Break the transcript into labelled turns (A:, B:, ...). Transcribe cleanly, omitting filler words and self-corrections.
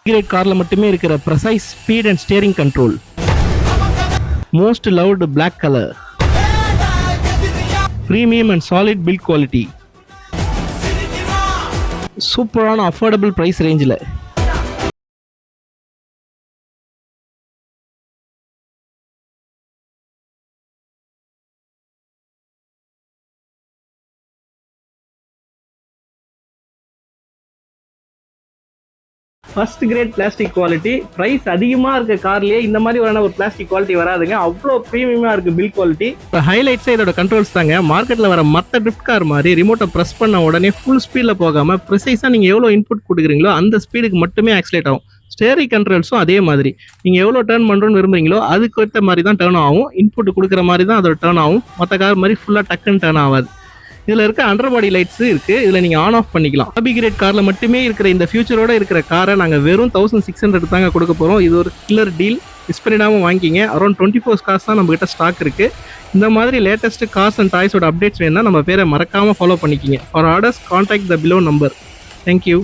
A: Great கார்ல மட்டுமே இருக்கிற precise speed and steering control, most loved black colour, premium and solid build quality, சூப்பரான affordable price ரேஞ்சில். First grade plastic quality. Price அதிகமாக இருக்க கார்லேயே இந்த மாதிரி ஒரு பிளாஸ்டிக் குவாலிட்டி வராதுங்க. அவ்வளோ ப்ரீமியமாக இருக்குது பில்ட் குவாலிட்டி. இப்போ ஹைலைட்ஸே இதோட கண்ட்ரோல்ஸ் தாங்க. மார்க்கெட்டில் வர மற்ற ட்ரிஃப்ட் கார் மாதிரி ரிமோட்டை ப்ரெஸ் பண்ண உடனே ஃபுல் ஸ்பீடில் போகாமல் ப்ரிசைஸாக நீங்கள் எவ்வளோ இன்புட் கொடுக்குறீங்களோ அந்த ஸ்பீடுக்கு மட்டுமே ஆக்சிலேட் ஆகும். ஸ்டேரிங் கண்ட்ரோல்ஸும் அதே மாதிரி. நீங்கள் எவ்வளோ டேர்ன் பண்ணுறோன்னு விரும்புறீங்களோ அதுக்கு ஏற்ற மாதிரி தான் டேர்ன் ஆகும். இன்புட் கொடுக்குற மாதிரி தான் அதோட டேர்ன் ஆகும். மற்ற கார் மாதிரி ஃபுல்லாக டக்குன்னு டேர்ன் ஆகாது. இதில் இருக்க அண்டர் பாடி லைட்ஸ் இருக்குது. இதில் நீங்கள் ஆன் ஆஃப் பண்ணிக்கலாம். ஹாபி கிரேட் காரில் மட்டுமே இருக்கிற இந்த ஃபியூச்சரோட இருக்கிற காரை நாங்கள் வெறும் 1600 தாங்க கொடுக்க போகிறோம். இது ஒரு கில்லர் டீல். மிஸ் பண்ணிடாமல் வாங்கிக்கிங்க. அரௌண்ட் 24 கார்ஸ் தான் நம்மகிட்ட ஸ்டாக் இருக்குது. இந்த மாதிரி லேட்டஸ்ட் கார்ஸ் அண்ட் டாய்ஸோட அப்டேட்ஸ் வேணும்னா நம்ம பேரை மறக்காமல் ஃபாலோ பண்ணிக்கிங்க. For orders contact the below number. Thank you.